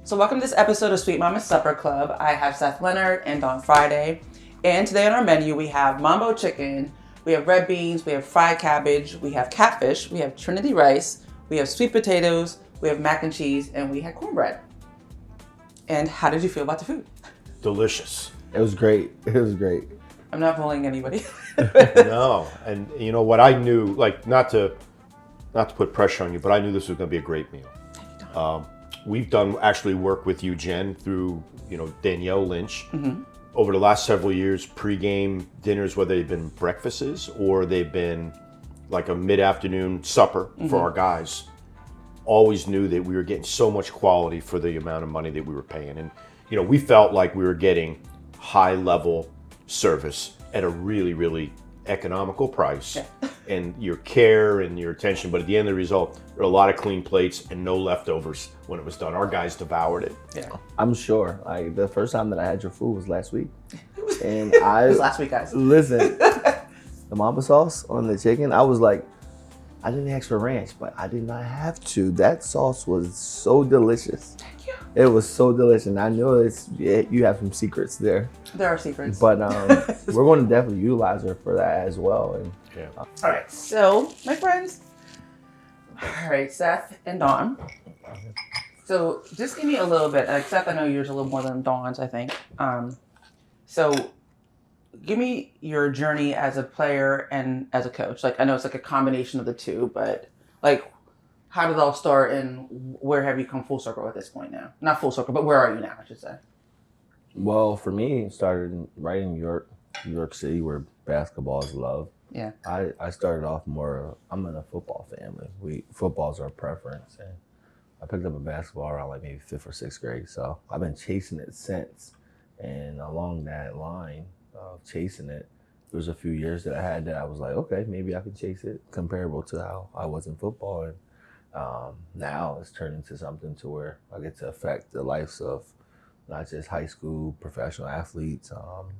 So welcome to this episode of Sweet Mama Supper Club. I have Seth Leonard and Dawn Friday. And today on our menu, we have mambo chicken, we have red beans, we have fried cabbage, we have catfish, we have Trinity rice, we have sweet potatoes, we have mac and cheese, and we had cornbread. And how did you feel about the food? Delicious. It was great. It was great. I'm not bullying anybody. No, and you know what I knew, like not to put pressure on you, but I knew this was going to be a great meal. We've done actually work with you, Jen, through Danielle Lynch. Mm-hmm. Over the last several years, pregame dinners, whether they've been breakfasts or they've been like a mid-afternoon supper for our guys, always knew that we were getting so much quality for the amount of money that we were paying. And we felt like we were getting high-level service at a really, really economical price. Yeah. And your care and your attention, but at the end of the result, there were a lot of clean plates and no leftovers when it was done. Our guys devoured it. Yeah, I'm sure. Like the first time that I had your food was last week, and it was last week, guys. Listen, the mambo sauce on the chicken, I was like, I didn't ask for ranch, but I did not have to. That sauce was so delicious. Thank you. It was so delicious. And I know you have some secrets there. There are secrets, but we're going to definitely utilize her for that as well. And all right, so my friends, all right, Seth and Dawn. So just give me a little bit. Seth, I know yours a little more than Dawn's, I think. So give me your journey as a player and as a coach. Like I know it's like a combination of the two, but like how did it all start and where have you come full circle at this point now? Not full circle, but where are you now, I should say? Well, for me, it started right in New York City, where basketball is loved. Yeah. I started off I'm in a football family. Football's our preference. And I picked up a basketball around like maybe 5th or 6th grade. So I've been chasing it since. And along that line of chasing it, there was a few years that I had that I was like, okay, maybe I could chase it comparable to how I was in football. And now it's turned into something to where I get to affect the lives of not just high school, professional athletes,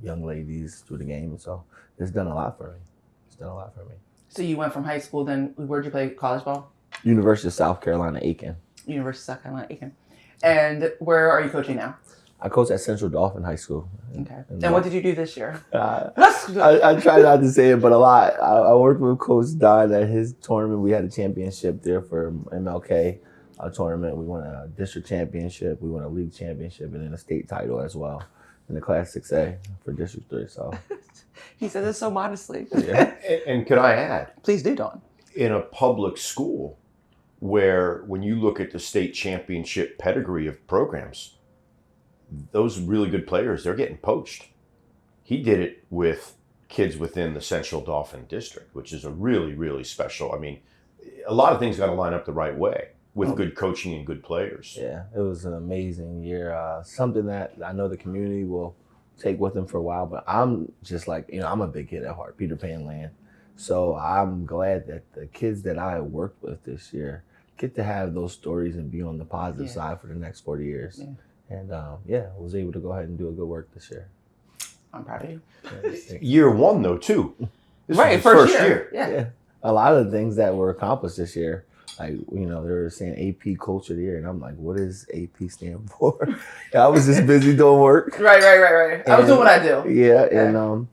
young ladies through the game. So it's done a lot for me. So you went from high school, then where'd you play college ball? University of South Carolina, Aiken. University of South Carolina, Aiken. And where are you coaching now? I coach at Central Dauphin High School. Okay. And what did you do this year? I try not to say it, but a lot. I worked with Coach Don at his tournament. We had a championship there for MLK tournament. We won a district championship. We won a league championship and then a state title as well in the Class 6A for District 3. So he said this so modestly. Yeah. And could I add? Please do, Dawn. In a public school where when you look at the state championship pedigree of programs, those really good players, they're getting poached. He did it with kids within the Central Dauphin district, which is a really, really special. I mean, a lot of things got to line up the right way with good coaching and good players. Yeah, it was an amazing year. Something that I know the community will take with them for a while, but I'm just like, I'm a big kid at heart, Peter Pan land. So I'm glad that the kids that I worked with this year get to have those stories and be on the positive side for the next 40 years. Yeah. And I was able to go ahead and do a good work this year. I'm proud of you. Year one, though, too. This right, first year. Yeah. A lot of the things that were accomplished this year, like, they were saying AP Coach of the Year, and I'm like, what does AP stand for? I was just busy doing work. Right. I was doing what I do. Yeah, and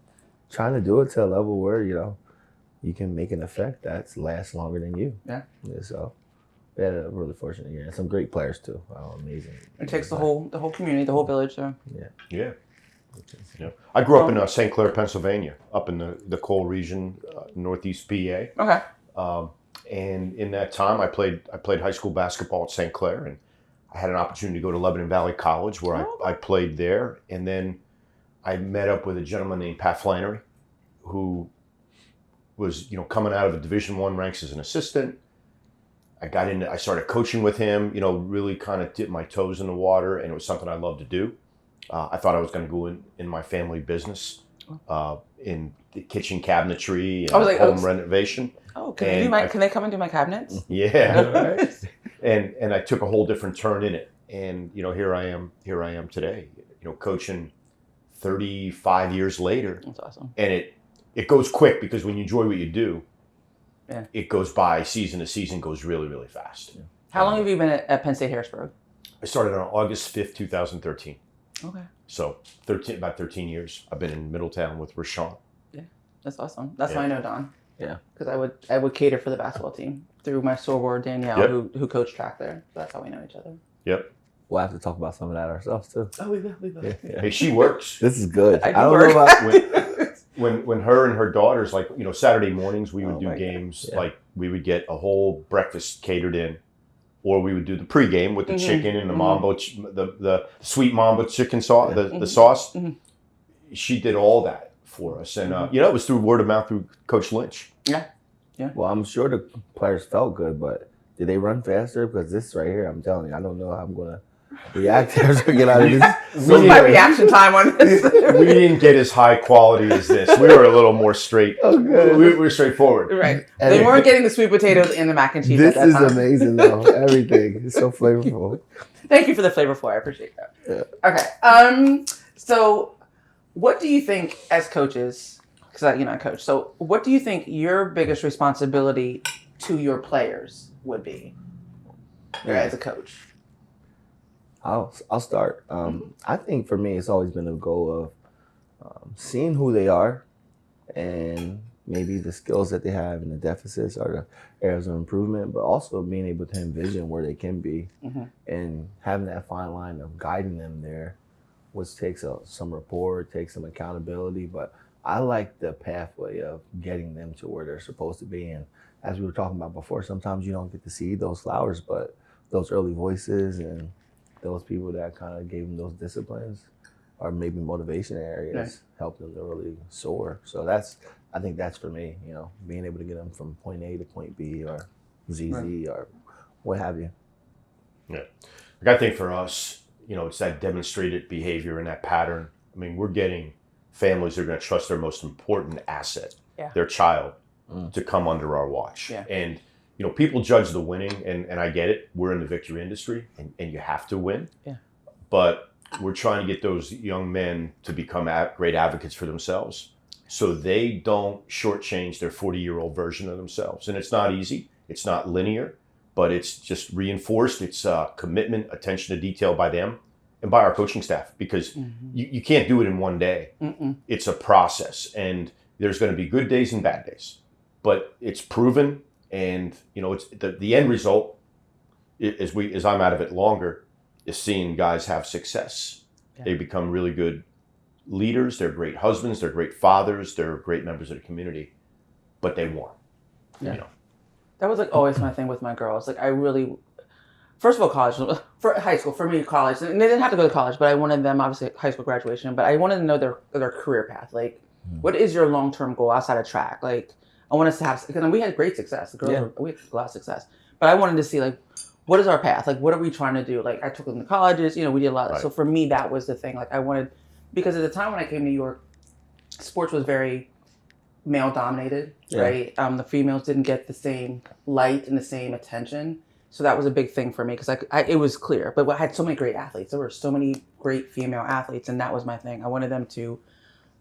trying to do it to a level where, you can make an effect that lasts longer than you. Yeah. So we had a really fortunate year, and some great players too. Amazing. It takes the whole community, the whole village. So. Yeah. I grew up in St. Clair, Pennsylvania, up in the coal region, northeast PA. Okay. And in that time, I played high school basketball at St. Clair, and I had an opportunity to go to Lebanon Valley College, where I played there. And then I met up with a gentleman named Pat Flannery, who was coming out of the Division I ranks as an assistant. I started coaching with him, really kind of dipped my toes in the water, and it was something I loved to do. I thought I was going to go in my family business, in the kitchen cabinetry and home renovation. Oh, can they come and do my cabinets? Yeah. and I took a whole different turn in it. And, here I am today, coaching 35 years later. That's awesome. And it goes quick because when you enjoy what you do, it goes by season to season, goes really, really fast. How long have you been at Penn State Harrisburg? I started on August 5th, 2013. Okay. So about 13 years. I've been in Middletown with Rashawn. Yeah, that's awesome. That's how I know Don. Yeah. Because I would cater for the basketball team through my soror Danielle, Yep. who coached track there. So that's how we know each other. Yep. We'll have to talk about some of that ourselves too. Oh, we will. Yeah. Hey, she works. This is good. I do don't work. know about When her and her daughters, like, Saturday mornings, we would Oh do my games. Yeah. Like, we would get a whole breakfast catered in, or we would do the pregame with the Mhm. chicken and the Mhm. mambo, the sweet mambo chicken sauce, the Mhm. sauce. Mhm. She did all that for us, and Mhm. it was through word of mouth through Coach Lynch. Well, I'm sure the players felt good, but did they run faster? Because this right here, I'm telling you, I don't know how I'm gonna react after I get out of this. What's my reaction time on this? We didn't get as high quality as this. We were a little more straight. Okay. We were straightforward. Right. And They weren't getting the sweet potatoes and the mac and cheese This at that is time. amazing, though. Everything is so flavorful. Thank you for the flavorful. I appreciate that. Okay. So what do you think as coaches, because I coach, so what do you think your biggest responsibility to your players would be as a coach? I'll start. I think for me, it's always been a goal of seeing who they are and maybe the skills that they have and the deficits or the areas of improvement, but also being able to envision where they can be and having that fine line of guiding them there, which takes some rapport, takes some accountability. But I like the pathway of getting them to where they're supposed to be. And as we were talking about before, sometimes you don't get to see those flowers, but those early voices and those people that kind of gave them those disciplines or maybe motivation areas help them to really soar. So I think that's for me, being able to get them from point A to point B or ZZ or what have you. Yeah. Like, I think for us, it's that demonstrated behavior and that pattern. I mean, we're getting families that are going to trust their most important asset, their child, to come under our watch. Yeah. And, people judge the winning, and I get it. We're in the victory industry, and you have to win. Yeah. But we're trying to get those young men to become great advocates for themselves so they don't shortchange their 40-year-old version of themselves. And it's not easy. It's not linear, but it's just reinforced. It's commitment, attention to detail by them and by our coaching staff, because you can't do it in one day. It's a process, and there's going to be good days and bad days, but it's proven. And it's the end result, as I'm out of it longer, is seeing guys have success. They become really good leaders. They're great husbands. They're great fathers. They're great members of the community, but they won. That was always my thing with my girls. I really, first of all, college, for high school, for me, college, and they didn't have to go to college, but I wanted them, obviously, high school graduation, but I wanted to know their career path. What is your long-term goal outside of track? I want us to have, because we had great success. The girls, we had a lot of success, but I wanted to see what is our path? What are we trying to do? I took them to colleges, we did a lot of that. So for me, that was the thing. I wanted, because at the time when I came to New York, sports was very male dominated, right? The females didn't get the same light and the same attention. So that was a big thing for me, because it was clear, but I had so many great athletes. There were so many great female athletes, and that was my thing. I wanted them to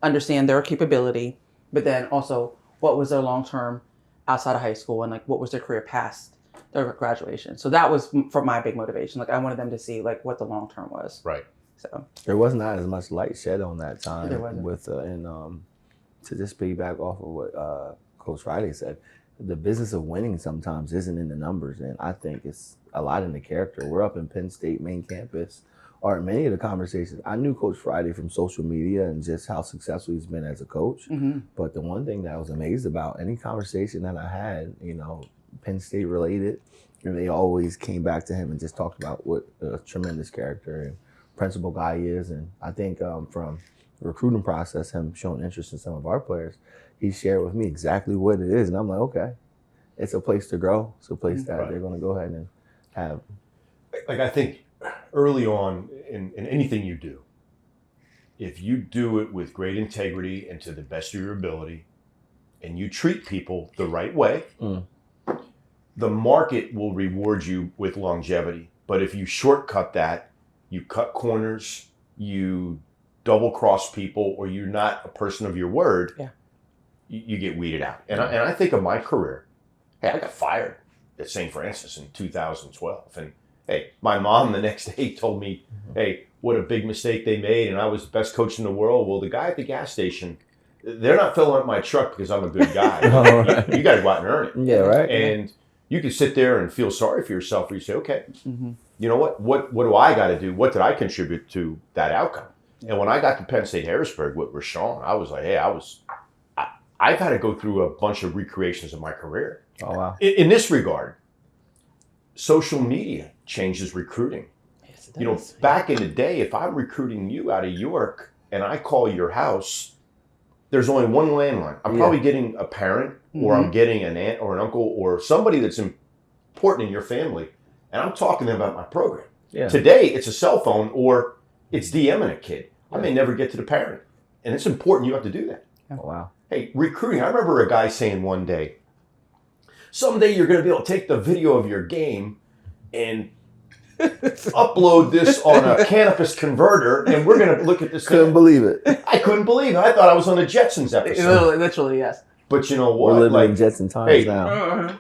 understand their capability, but then also what was their long-term outside of high school, and what was their career past their graduation. So that was for my big motivation. I wanted them to see what the long-term was. Right. So there was not as much light shed on that time. There wasn't. To just piggyback off of what Coach Friday said, the business of winning sometimes isn't in the numbers, and I think it's a lot in the character. We're up in Penn State main campus, or many of the conversations. I knew Coach Friday from social media and just how successful he's been as a coach. But the one thing that I was amazed about, any conversation that I had, Penn State related, they always came back to him and just talked about what a tremendous character and principal guy he is. And I think from the recruiting process, him showing interest in some of our players, he shared with me exactly what it is. And I'm like, okay, it's a place to grow. It's a place that they're going to go ahead and have. I think early on in anything you do, if you do it with great integrity and to the best of your ability, and you treat people the right way, the market will reward you with longevity. But if you shortcut that, you cut corners, you double cross people, or you're not a person of your word, you get weeded out. And I think of my career. Hey, I got fired at St. Francis in 2012, and Hey, my mom the next day told me, hey, what a big mistake they made, and I was the best coach in the world. Well, the guy at the gas station, they're not filling up my truck because I'm a good guy. You got to go out and earn it. Yeah, right. And you can sit there and feel sorry for yourself, or you say, okay, you know what? What do I got to do? What did I contribute to that outcome? And when I got to Penn State Harrisburg with Rashawn, I was like, hey, I've had to go through a bunch of recreations in my career. Oh, wow. In this regard, social media changes recruiting. Yes, it You know, does. back in the day, if I'm recruiting you out of York and I call your house, there's only one landline. I'm probably getting a parent, or I'm getting an aunt or an uncle or somebody that's important in your family, and I'm talking to them about my program. Yeah. Today, it's a cell phone or it's DMing a kid. I may never get to the parent, and it's important you have to do that. Oh, wow. Hey, recruiting. I remember a guy saying one day, someday you're going to be able to take the video of your game and upload this on a cannabis converter, and we're going to look at this. Couldn't believe it. I couldn't believe it. I thought I was on the Jetsons episode. Literally, yes. But you know We're what? living in Jetson times hey, now.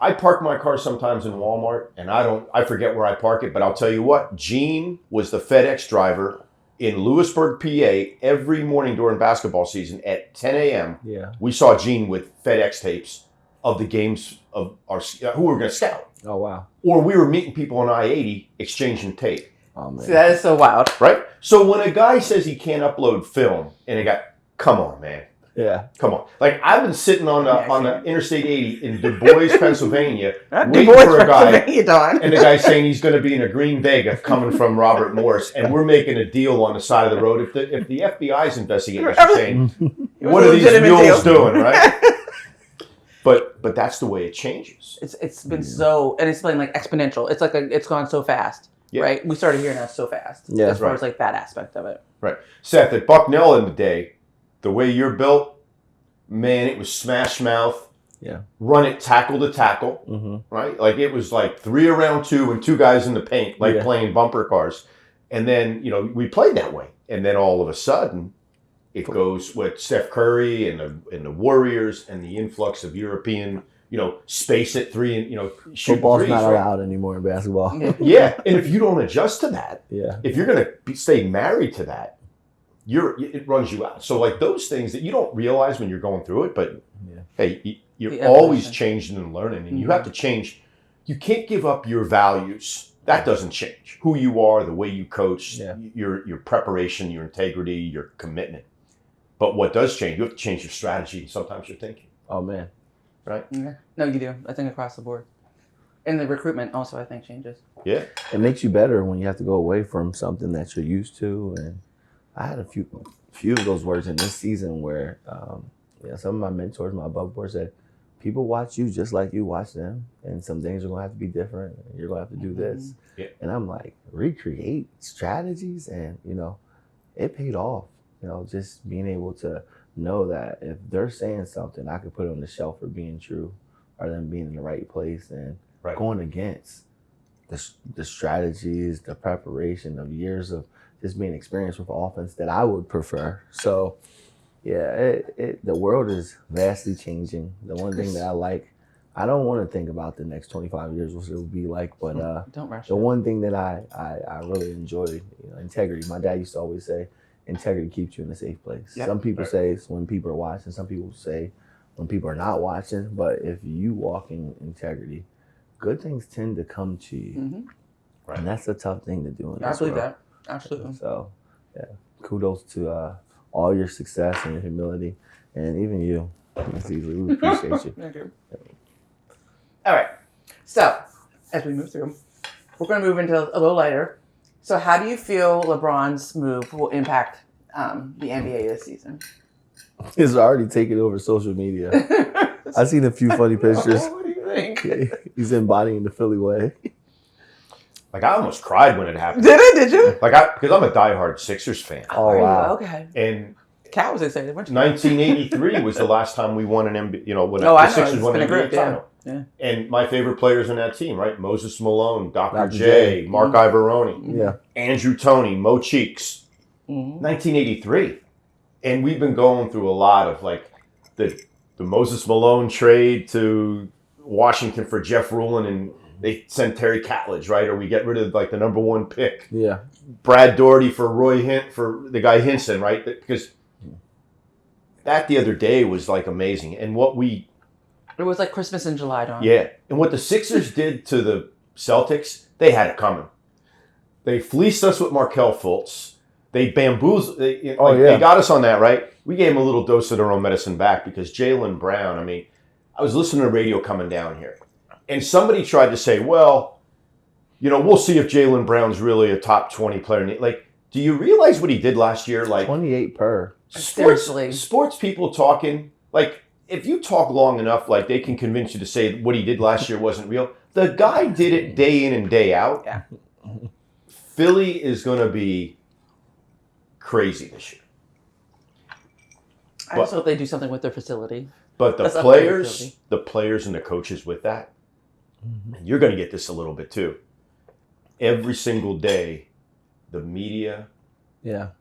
I park my car sometimes in Walmart, and I forget where I park it, but I'll tell you what, Gene was the FedEx driver in Lewisburg, PA, every morning during basketball season at 10 a.m. Yeah. We saw Gene with FedEx tapes of the games of our who we were going to scout. Oh, wow. Or we were meeting people on I-80 exchanging tape, Oh, man. See, that is so wild. right? So when a guy says he can't upload film, and a guy, come on, man. Yeah. Come on. Like, I've been sitting on the Interstate 80 in Du Bois, Pennsylvania, Not waiting Du Bois, for a guy, Pennsylvania, Don. and the guy's saying he's going to be in a Green Vega coming from Robert Morris, and we're making a deal on the side of the road. If the FBI's investigating us, we're saying, what are these mules doing, right? But that's the way it changes. It's been so, and it's been like exponential. It's like it's gone so fast, right? We started hearing that so fast. Yeah, as far right. as like that aspect of it. Right. Seth, at Bucknell in the day, the way you're built, man, it was smash mouth. Yeah. Run it tackle to tackle, right? Like it was like 3 around 2 and 2 guys in the paint, like playing bumper cars. And then, you know, we played that way. And then all of a sudden, it goes with Steph Curry and the Warriors and the influx of European, you know, space at 3 and, you know, shooting Football's threes, not right? allowed anymore in basketball. Yeah. And if you don't adjust to that, Yeah. if you're going to stay married to that, it runs you out. So like those things that you don't realize when you're going through it, but hey, you're The always evolution. changing and learning, and you have to change. You can't give up your values. That doesn't change. Who you are, the way you coach, your preparation, your integrity, your commitment. But what does change? You have to change your strategy. Sometimes you're thinking. Oh, man. Right? Yeah. No, you do. I think across the board. And the recruitment also, I think, changes. Yeah. It makes you better when you have to go away from something that you're used to. And I had a few of those words in this season where some of my mentors, my above board said, people watch you just like you watch them, and some things are going to have to be different. And you're going to have to do this. Yeah. And I'm like, recreate strategies. And, you know, it paid off. You know, just being able to know that if they're saying something, I could put it on the shelf for being true or them being in the right place and going against the strategies, the preparation of years of just being experienced with offense that I would prefer. So, yeah, the world is vastly changing. The one thing that I like, I don't want to think about the next 25 years, what it will be like, but Don't rush the it. one thing that I really enjoyed, integrity. My dad used to always say, integrity keeps you in a safe place. Yep. Some people say it's when people are watching. Some people say when people are not watching. But if you walk in integrity, good things tend to come to you. Right. And that's a tough thing to do in I this believe world. that. Absolutely. So, yeah, kudos to all your success and your humility, and even you, Ms. Easley. We appreciate you. Thank you. All right. So, as we move through, we're going to move into a little lighter. So, how do you feel LeBron's move will impact the NBA this season? It's already taken over social media. I've seen a few funny pictures. What do you think? He's embodying the Philly way. Like I almost cried when it happened. Did you? Like because I'm a diehard Sixers fan. Oh, wow. Okay. And Cat was excited, weren't you? 1983 was the last time we won an NBA. You know, when Oh, the I know. Sixers It's won been an a NBA group, yeah. title. Yeah. And my favorite players in that team, right? Moses Malone, Dr. Dr. J, J. Mark Ivoroni, Yeah. Andrew Toney, Mo Cheeks. 1983. And we've been going through a lot of like the Moses Malone trade to Washington for Jeff Rulin and They send Terry Catledge, right? Or we get rid of like the number 1 pick. Yeah. Brad Doherty for for the guy Hinson, right? Because that the other day was like amazing. And It was like Christmas in July, Don. yeah. And what the Sixers did to the Celtics, they had it coming. They fleeced us with Markelle Fultz. They bamboozled. They got us on that, right? We gave them a little dose of their own medicine back because Jaylen Brown, I mean, I was listening to the radio coming down here. And somebody tried to say, well, we'll see if Jaylen Brown's really a top 20 player. Like, do you realize what he did last year? Like 28 per. Sports people talking, like, if you talk long enough, like, they can convince you to say what he did last year wasn't real. The guy did it day in and day out. Yeah. Philly is going to be crazy this year. I just hope they do something with their facility. But the players and the coaches with that, and you're going to get this a little bit too. Every single day, the media,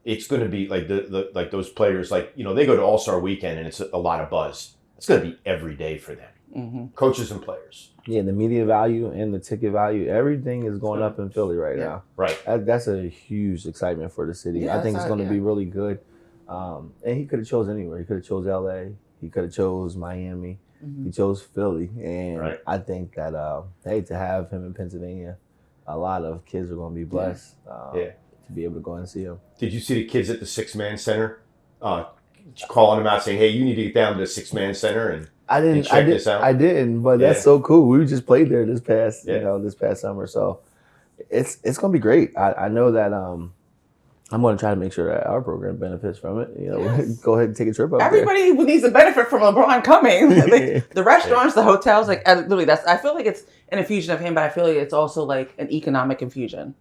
it's going to be like like those players, like they go to All-Star Weekend and it's a lot of buzz. It's going to be every day for them, coaches and players. Yeah, the media value and the ticket value, everything is going up in Philly right now. Right, that's a huge excitement for the city. Yeah, I think it's going to be really good. And he could have chose anywhere. He could have chose LA. He could have chose Miami. He chose Philly, and I think that to have him in Pennsylvania, a lot of kids are going to be blessed to be able to go and see him. Did you see the kids at the 6-man center calling him out saying, "Hey, you need to get down to the 6-man center and check this out"? I didn't, but that's so cool. We just played there this past summer, so it's going to be great. I know that. I'm going to try to make sure that our program benefits from it. Go ahead and take a trip up Everybody needs to benefit from LeBron coming. The restaurants, the hotels, like literally, I feel like it's an infusion of him, but I feel like it's also like an economic infusion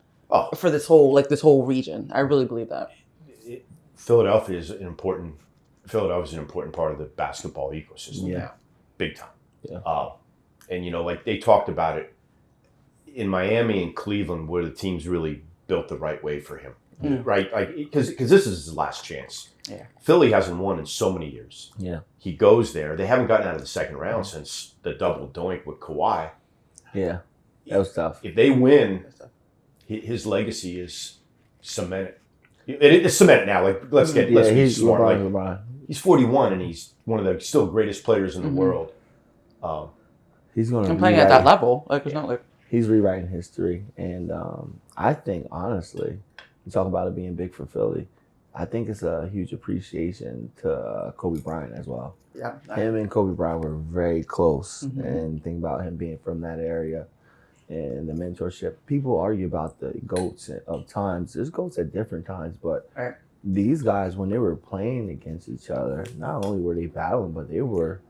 for this whole region. I really believe that. Philadelphia is an important part of the basketball ecosystem now, big time. Yeah. And like they talked about it in Miami and Cleveland, where the teams really built the right way for him. Right, like because this is his last chance. Yeah, Philly hasn't won in so many years. Yeah, he goes there. They haven't gotten out of the second round since the double doink with Kawhi. Yeah, that was tough. If they win, his legacy is cemented. It's cemented now. Like let's be smart. LeBron. He's 41 and he's one of the still greatest players in the world. He's going to be playing at that level. Like it's not like he's rewriting history, and I think honestly. You talk about it being big for Philly. I think it's a huge appreciation to Kobe Bryant as well. Yeah, him and Kobe Bryant were very close, and think about him being from that area and the mentorship. People argue about the GOATs of times. There's GOATs at different times, but these guys, when they were playing against each other, not only were they battling, but they were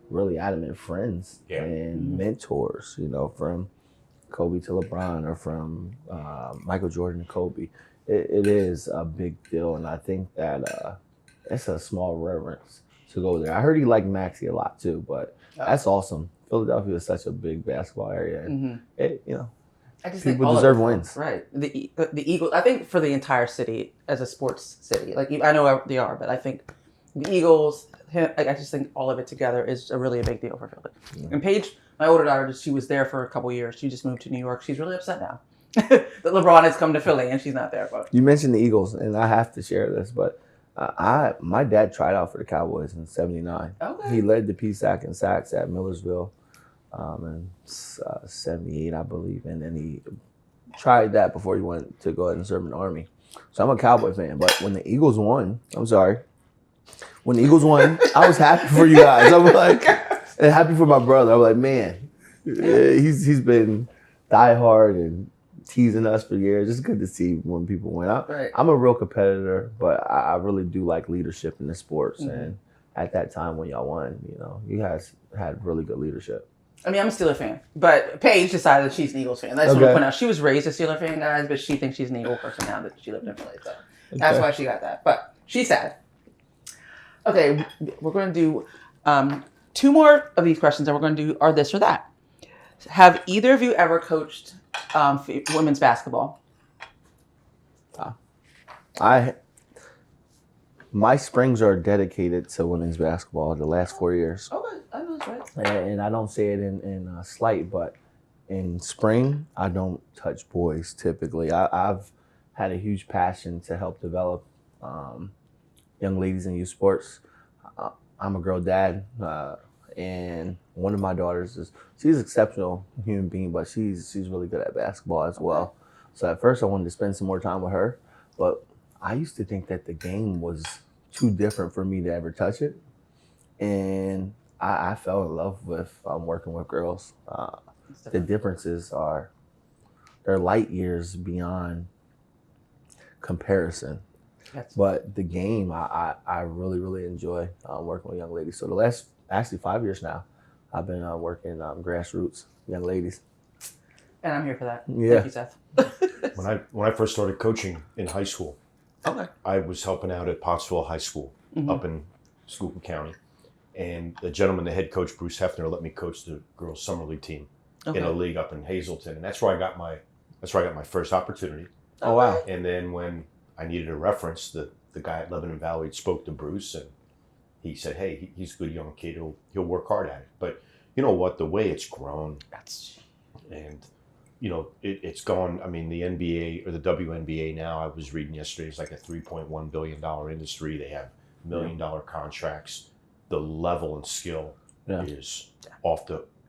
really adamant friends and mentors. From Kobe to LeBron, or from Michael Jordan to Kobe. It is a big deal, and I think that it's a small reverence to go there. I heard he liked Maxey a lot too, but that's awesome. Philadelphia is such a big basketball area, and I just people think deserve wins. Right. The Eagles, I think for the entire city, as a sports city, like I know they are, but I think the Eagles, I just think all of it together is really a big deal for Philly. Yeah. And Paige, my older daughter, she was there for a couple years. She just moved to New York. She's really upset now that LeBron has come to Philly and she's not there. But you mentioned the Eagles, and I have to share this, but my dad tried out for the Cowboys in '79. Okay. He led the PSAC in sacks at Millersville in '78, I believe, and then he tried that before he went to go ahead and serve in the Army. So I'm a Cowboy fan, but when the Eagles won, when the Eagles won, I was happy for you guys. I'm like, and happy for my brother. I'm like, man, he's been diehard and teasing us for years. It's good to see when people win. I'm a real competitor, but I really do like leadership in the sports. Mm-hmm. And at that time when y'all won, you guys had really good leadership. I mean, I'm a Steeler fan, but Paige decided that she's an Eagles fan. I just want to point out, she was raised a Steeler fan, guys, but she thinks she's an Eagle person now that she lived in Philly. So that's why she got that. But she's sad. Okay, we're going to do 2 more of these questions, and we're going to do are this or that. Have either of you ever coached women's basketball? My springs are dedicated to women's basketball the last 4 years. Okay, I know that's right. And I don't say it in slight, but in spring, I don't touch boys typically. I've had a huge passion to help develop young ladies in youth sports. I'm a girl dad, and one of my daughters she's an exceptional human being, but she's really good at basketball as well. So at first I wanted to spend some more time with her, but I used to think that the game was too different for me to ever touch it. And I fell in love with working with girls. The differences they're light years beyond comparison. But the game, I really, really enjoy working with young ladies. So the last, actually 5 years now, I've been working grassroots young ladies. And I'm here for that. Yeah. Thank you, Seth. When I first started coaching in high school, Okay. I was helping out at Pottsville High School up in Schuylkill County. And the gentleman, the head coach, Bruce Hefner, let me coach the girls' summer league team in a league up in Hazleton. And that's where I got my first opportunity. Oh, wow. And then when I needed a reference, the guy at Lebanon Valley spoke to Bruce, and he said, hey, he's a good young kid. He'll work hard at it. But you know what? The way it's grown, and you know, it's gone. I mean, the NBA or the WNBA now, I was reading yesterday, is like a $3.1 billion industry. They have $1 million contracts. The level and skill is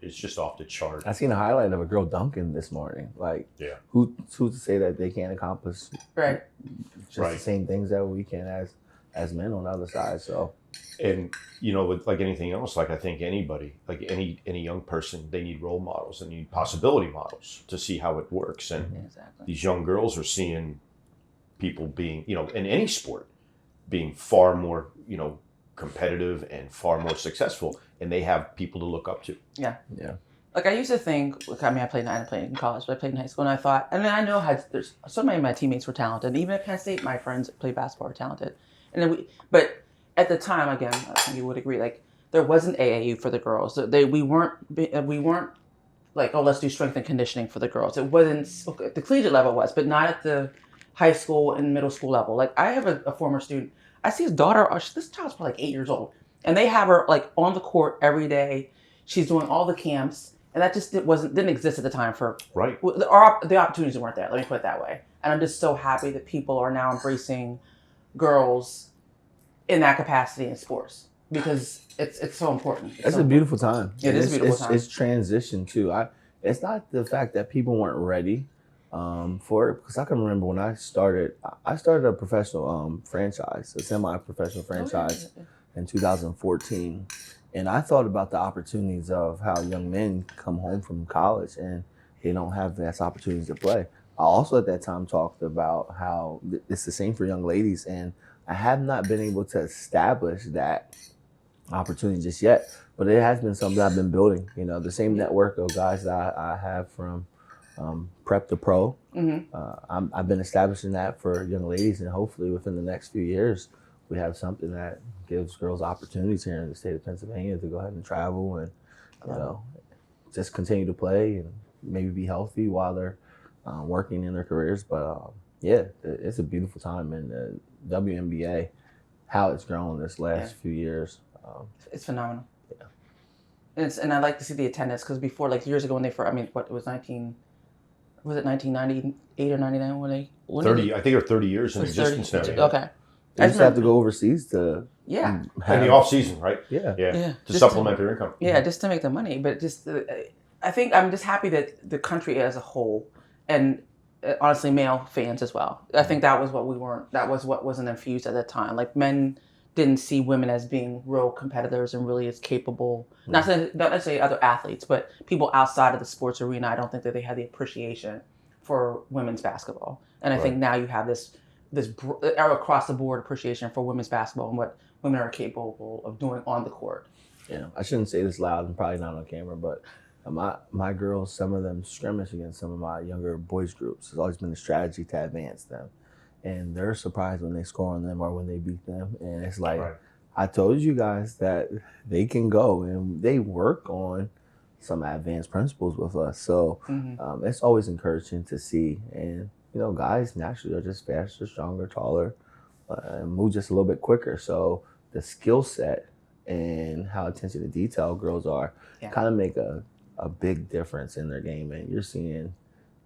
just off the chart. I seen a highlight of a girl dunking this morning. Like, who's to say that they can't accomplish just the same things that we can as men on the other side? So, and you know, with like anything else, like I think anybody, like any young person, they need role models, they need possibility models to see how it works. And these young girls are seeing people being, you know, in any sport, being far more, you know, competitive and far more successful, and they have people to look up to. Yeah. Like I used to think, I mean, I played in college, but I played in high school, and I thought, and then I know there's so many of my teammates were talented. And even at Penn State, my friends played basketball were talented. And then but at the time, again, I think you would agree, like there wasn't AAU for the girls. We weren't like, oh, let's do strength and conditioning for the girls. It wasn't, the collegiate level was, but not at the high school and middle school level. Like I have a former student. I see his daughter, this child's probably like 8 years old, and they have her like on the court every day. She's doing all the camps, and that just didn't exist at the time for the opportunities weren't there. Let me put it that way. And I'm just so happy that people are now embracing girls in that capacity in sports because it's so important. It's a beautiful time. It is a beautiful time. It's transition too. It's not the fact that people weren't ready for it, because I can remember when I started a professional franchise, a semi-professional franchise in 2014. And I thought about the opportunities of how young men come home from college and they don't have vast opportunities to play. I also at that time talked about how it's the same for young ladies, and I have not been able to establish that opportunity just yet, but it has been something I've been building. You know, the same network of guys that I have from prep to pro. I've been establishing that for young ladies, and hopefully within the next few years, we have something that gives girls opportunities here in the state of Pennsylvania to go ahead and travel and, you know, just continue to play and maybe be healthy while they're working in their careers. But it's a beautiful time in the WNBA, how it's grown this last few years. It's phenomenal. Yeah. And I like to see the attendance, because before, like years ago when they first, I mean, what it was 1998 or 99 when they 30, I think they're 30 years in existence now. Yeah. Okay. They used to have to go overseas to in the off season, right? Yeah. To supplement their income. Yeah, just to make the money. But just I think I'm just happy that the country as a whole, and honestly male fans as well, I think that was what wasn't infused at that time. Like men didn't see women as being real competitors and really as capable, not necessarily other athletes, but people outside of the sports arena. I don't think that they had the appreciation for women's basketball. And I think now you have this across the board appreciation for women's basketball and what women are capable of doing on the court. Yeah, I shouldn't say this loud and probably not on camera, but my girls, some of them skirmish against some of my younger boys groups. It's always been a strategy to advance them. And they're surprised when they score on them or when they beat them. And it's like, I told you guys that they can go, and they work on some advanced principles with us. So it's always encouraging to see. And, you know, guys naturally are just faster, stronger, taller, and move just a little bit quicker. So the skill set and how attention to detail girls are kind of make a a big difference in their game, and you're seeing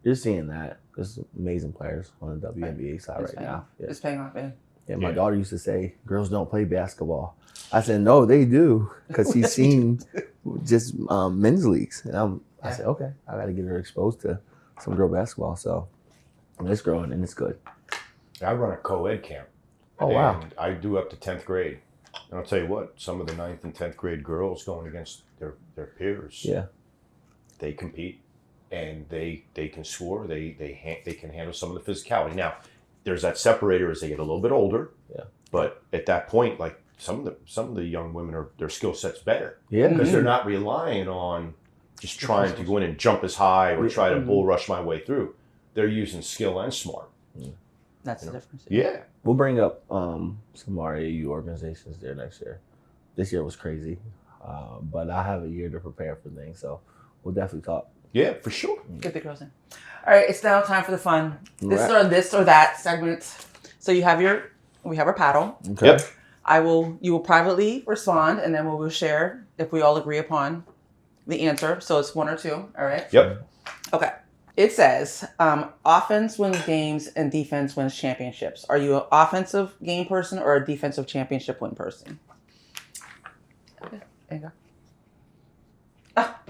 that. There's amazing players on the WNBA side right now. Yeah. It's paying off, man. Yeah, my daughter used to say, girls don't play basketball. I said, no, they do, because she's seen just men's leagues. And I said, okay, I got to get her exposed to some girl basketball. So it's growing and it's good. I run a co-ed camp. Oh, wow. And I do up to 10th grade. And I'll tell you what, some of the 9th and 10th grade girls going against their peers, they compete and they can score. They can handle some of the physicality. Now, there's that separator as they get a little bit older. Yeah. But at that point, like some of the young women their skill set's better. Yeah. Because they're not relying on just trying to go in and jump as high or try to bull rush my way through. They're using skill and smart. That's the difference. Yeah. We'll bring up some more AAU organizations there next year. This year was crazy, but I have a year to prepare for things, so we'll definitely talk. Yeah, for sure. Get the girls in. All right, it's now time for the fun. This or that segment. So we have our paddle. Okay. Yep. You will privately respond, and then we will share if we all agree upon the answer. So it's 1 or 2. All right. Yep. Okay. It says, offense wins games and defense wins championships. Are you an offensive game person or a defensive championship win person? Okay, there you go.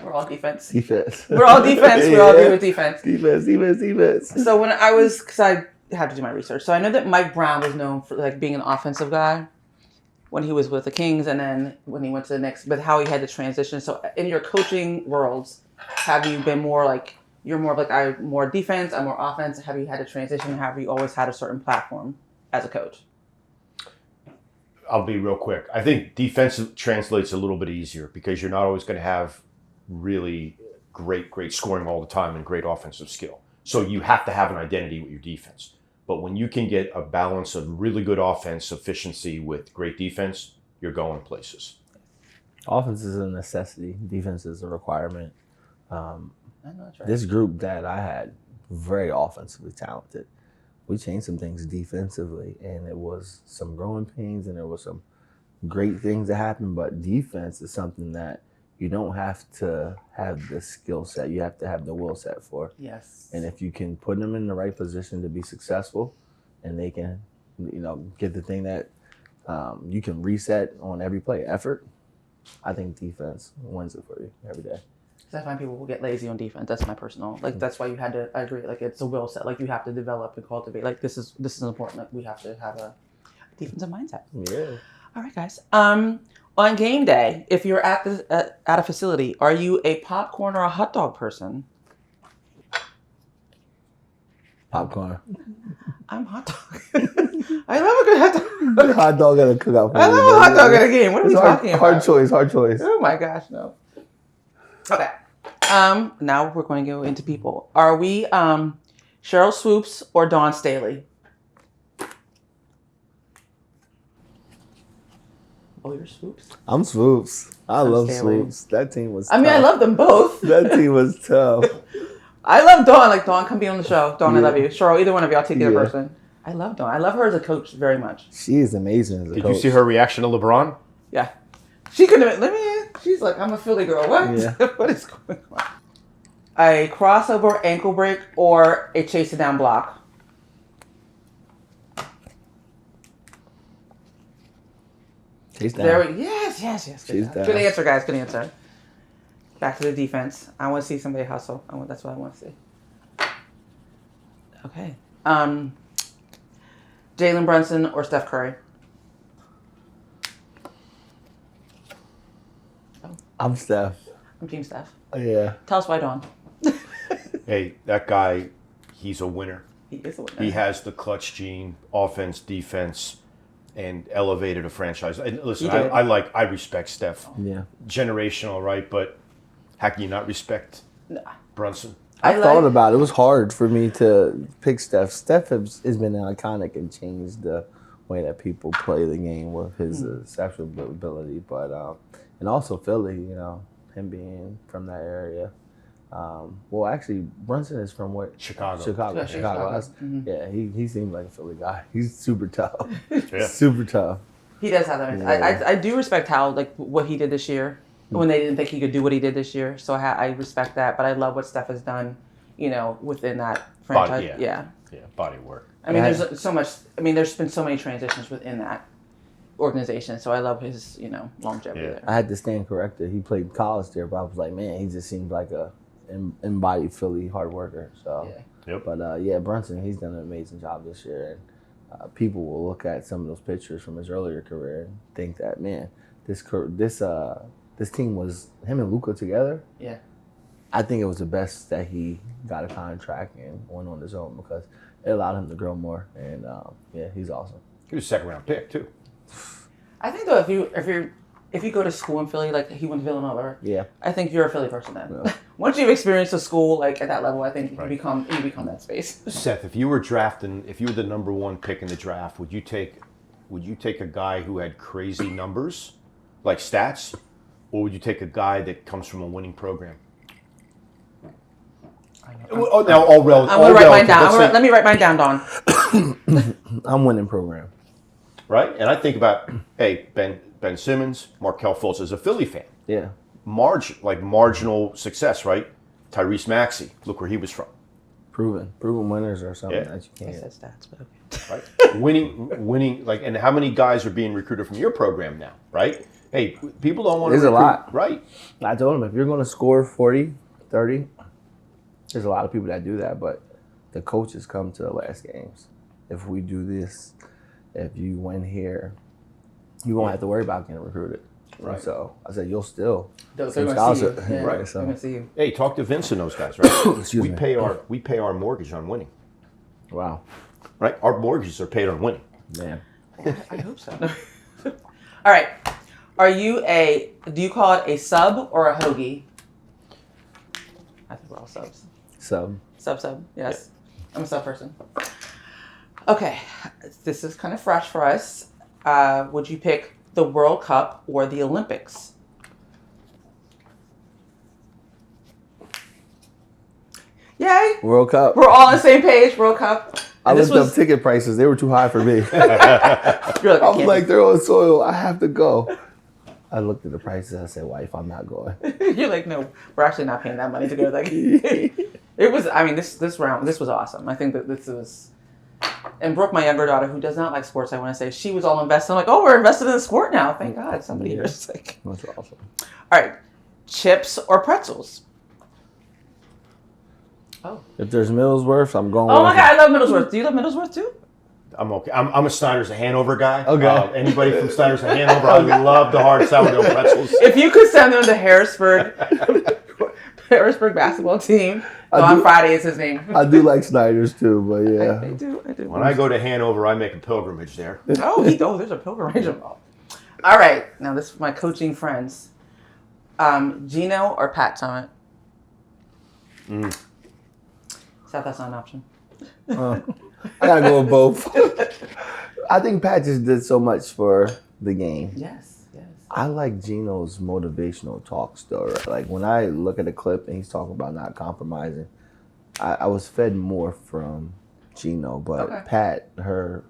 We're all defense. We're all defense. We all agree with defense. Defense. So because I had to do my research. So I know that Mike Brown was known for like being an offensive guy when he was with the Kings and then when he went to the Knicks, but how he had to transition. So in your coaching worlds, have you been more like, you're more of like, I'm more defense, I'm more offense. Have you had to transition? Have you always had a certain platform as a coach? I'll be real quick. I think defensive translates a little bit easier because you're not always going to have really great scoring all the time and great offensive skill. So you have to have an identity with your defense. But when you can get a balance of really good offense efficiency with great defense, you're going places. Offense is a necessity. Defense is a requirement. I know that's right. This group that I had, very offensively talented. We changed some things defensively, and it was some growing pains, and there was some great things that happened. But defense is something that you don't have to have the skill set. You have to have the will set for. Yes. And if you can put them in the right position to be successful, and they can, get the thing that you can reset on every play, effort, I think defense wins it for you every day. Because I find people will get lazy on defense. That's my personal. Like that's why you had to. I agree. Like it's a will set. Like you have to develop and cultivate. Like this is important. Like we have to have a defensive mindset. Yeah. All right, guys. On game day, if you're at a facility, are you a popcorn or a hot dog person? Popcorn. I'm hot dog. I love a good hot dog. Hot dog at a cookout. I love a hot dog at a game. What are we talking about? Hard choice. Oh my gosh, no. Okay. Now we're going to go into people. Are we Cheryl Swoops or Dawn Staley? Oh, you're Swoops? I'm Swoops. I'm love Staley. Swoops. That team was I mean, tough. I love them both. That team was tough. I love Dawn. Like, Dawn, come be on the show. Dawn, I love you. Cheryl, either one of y'all take the other person. I love Dawn. I love her as a coach very much. She is amazing as a coach. Did you see her reaction to LeBron? Yeah. She couldn't have been, she's like, I'm a Philly girl. What? Yeah. What is going on? A crossover ankle break or a chase it down block? Chase down. Yes. Chase down. Good answer, guys. Good answer. Back to the defense. I want to see somebody hustle. That's what I want to see. Okay. Jalen Brunson or Steph Curry? I'm Steph. I'm Team Steph. Yeah. Tell us why, Dawn. Hey, that guy, he's a winner. He is a winner. He has the clutch gene, offense, defense, and elevated a franchise. And listen, I respect Steph. Yeah. Generational, right? But how can you not respect Brunson? I thought about it. It was hard for me to pick Steph. Steph has been iconic and changed the way that people play the game with his exceptional ability. But and also Philly, him being from that area. Well, actually, Brunson is from what? Chicago. Chicago. Yeah, he seemed like a Philly guy. He's super tough. Yeah. Super tough. He does have that. Yeah. I do respect how, like, what he did this year. when they didn't think he could do what he did this year. So I respect that, but I love what Steph has done, within that franchise. Yeah, body of work. I mean, there's so much. I mean, there's been so many transitions within that organization. So I love his, longevity there. I had to stand corrected. He played college there, but I was like, man, he just seemed like a embodied Philly hard worker. So, Yep. But Brunson, he's done an amazing job this year, and people will look at some of those pictures from his earlier career and think that, man, this team was him and Luka together. Yeah. I think it was the best that he got a contract and went on his own because it allowed him to grow more. And he's awesome. He was a second-round pick too. I think though, if you go to school in Philly, like he went to Villanova, I think you're a Philly person then. Yeah. Once you've experienced a school like at that level, I think you become that space. Seth, if you were the number one pick in the draft, would you take a guy who had crazy numbers, like stats, or would you take a guy that comes from a winning program? I'm gonna write mine down. Let me write mine down, Don. I'm winning program. Right? And I think about, Ben Simmons, Markelle Fultz as a Philly fan. Yeah. Marginal success, right? Tyrese Maxey, look where he was from. Proven winners or something that you can't. I said stats, but okay. Right? winning, and how many guys are being recruited from your program now, right? Hey, people don't want to recruit. There's a lot. Right. I told him, if you're going to score 40, 30, there's a lot of people that do that, but the coaches come to the last games. If we do this, if you win here, you won't have to worry about getting recruited. Right. So I said, you'll still. They're going to see you. Yeah, right. So. They're going to see you. Hey, talk to Vince and those guys, right? Excuse me. We pay our mortgage on winning. Wow. Right? Our mortgages are paid on winning. Man. I hope so. All right. Do you call it a sub or a hoagie? I think we're all subs. Sub, yes. I'm a sub person. Okay. This is kind of fresh for us. Would you pick the World Cup or the Olympics? Yay! World Cup. We're all on the same page. World Cup. I looked up ticket prices. They were too high for me. You're like, I was like, they're on soil. I have to go. I looked at the prices. I said, wife, I'm not going. You're like, no, we're actually not paying that money to go to that game. It was, I mean, this round, this was awesome. I think that this was, and Brooke, my younger daughter, who does not like sports, I want to say, she was all invested. I'm like, oh, we're invested in the sport now. Thank God. Somebody here is like. That's awesome. All right. Chips or pretzels? Oh. If there's Middlesworth, I'm going. Oh my God, I love Middlesworth. Do you love Middlesworth too? I'm okay. I'm a Snyder's of Hanover guy. Okay. Anybody from Snyder's of Hanover, I love the hard sourdough pretzels. If you could send them to Harrisburg basketball team. On Friday is his name. I do like Snyder's too, but yeah. I do. When I go to Hanover, I make a pilgrimage there. There's a pilgrimage involved. All right. Now this is my coaching friends. Gino or Pat Summitt? Seth, that's not an option. I gotta go with both. I think Pat just did so much for the game. Yes. I like Gino's motivational talks though. Right? Like when I look at a clip and he's talking about not compromising, I was fed more from Gino, but Pat, her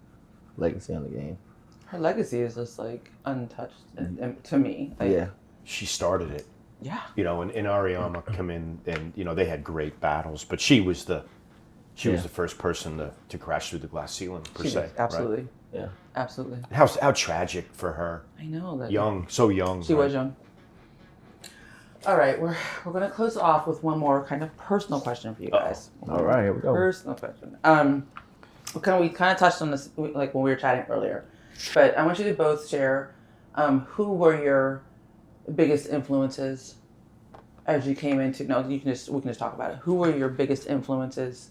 legacy on the game. Her legacy is just like untouched and to me. Like, She started it. Yeah. And Ariama come in and, they had great battles, but she was the first person to crash through the glass ceiling, per se. Absolutely. Right? Yeah. Absolutely. How tragic for her. I know that. So young. She was young. All right, we're going to close off with one more kind of personal question for you guys. All right, here we go. Personal question. We kind of touched on this like when we were chatting earlier, but I want you to both share who were your biggest influences as you came into. No, we can just talk about it. Who were your biggest influences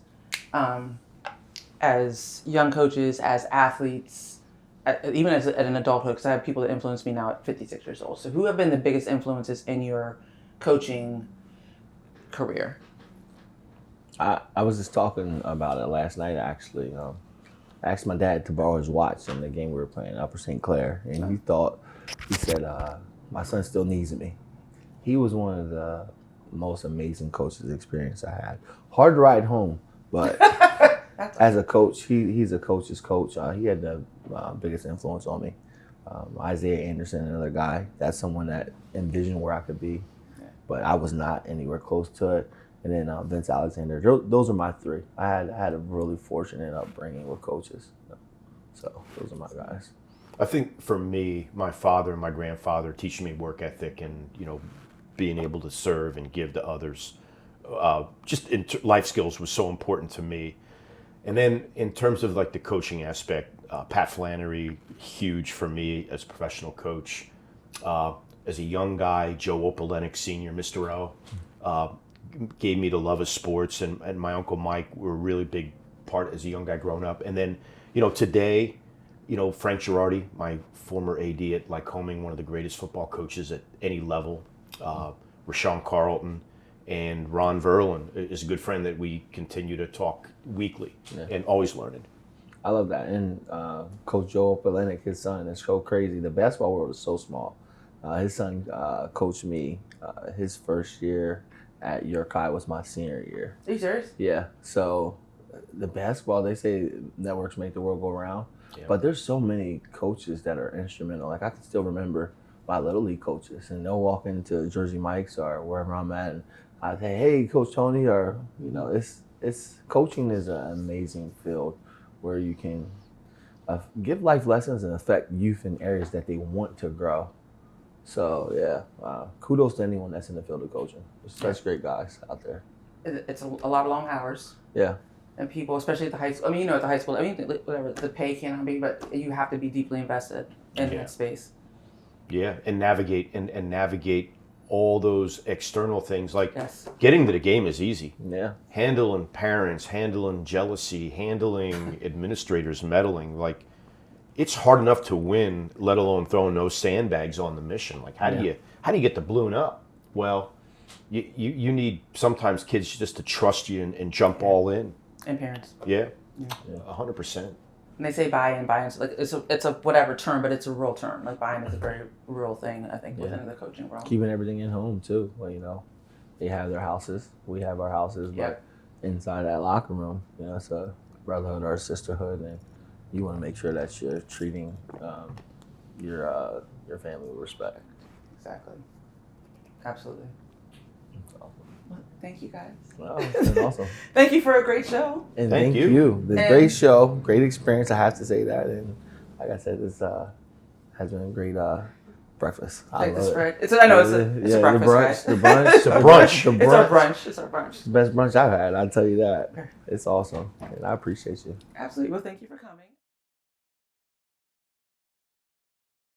as young coaches, as athletes, even as an adulthood? Because I have people that influence me now at 56 years old. So who have been the biggest influences in your coaching career? I was just talking about it last night, actually. I asked my dad to borrow his watch in the game we were playing, Upper St. Clair, and he said, my son still needs me. He was one of the most amazing coaches experience I had. Hard to ride home, but as a coach, he's a coach's coach. He had the biggest influence on me. Isaiah Anderson, another guy. That's someone that envisioned where I could be, but I was not anywhere close to it. And then Vince Alexander. Those are my three. I had a really fortunate upbringing with coaches. So those are my guys. I think for me, my father and my grandfather teaching me work ethic and, being able to serve and give to others, life skills was so important to me. And then in terms of like the coaching aspect, Pat Flannery, huge for me as a professional coach. As a young guy, Joe Opalenik Sr., Mr. O, gave me the love of sports, and my Uncle Mike were a really big part as a young guy growing up. And then, today, Frank Girardi, my former AD at Lycoming, one of the greatest football coaches at any level, Rashawn Carlton, and Ron Verlin is a good friend that we continue to talk weekly and always learning. I love that. And Coach Joe Opalenik, his son, is so crazy. The basketball world is so small. His son coached me his first year at York High was my senior year. Are you serious? Yeah. So the basketball, they say networks make the world go round. Yeah. But there's so many coaches that are instrumental. Like I can still remember my Little League coaches, and they'll walk into Jersey Mike's or wherever I'm at, and I say, "Hey, Coach Tony," or it's coaching is an amazing field where you can give life lessons and affect youth in areas that they want to grow. So yeah, kudos to anyone that's in the field of coaching. There's such great guys out there. It's a lot of long hours. Yeah. And people, especially at the high school, at the high school, whatever, the pay cannot be, but you have to be deeply invested in that space. Yeah, and navigate all those external things. Like getting to the game is easy. Yeah. Handling parents, handling jealousy, handling administrators meddling. Like, it's hard enough to win, let alone throwing those sandbags on the mission. Like, how do you get the balloon up? Well, you need sometimes kids just to trust you and jump all in. And parents. Yeah. 100%. And they say buy-in, like it's a whatever term, but it's a real term. Like buy-in is a very real thing, I think, within the coaching world. Keeping everything in home too. Well, they have their houses, we have our houses, but inside that locker room, it's a brotherhood or a sisterhood, and you want to make sure that you're treating your family with respect. Exactly. Absolutely. Well, thank you guys. Well, it's been awesome. Thank you for a great show. And thank you. Great show, great experience. I have to say that. And like I said, this has been a great breakfast. I love it. It's a breakfast. The brunch. It's our brunch. It's our brunch. Best brunch I've had. I'll tell you that. It's awesome, and I appreciate you. Absolutely. Well, thank you for coming.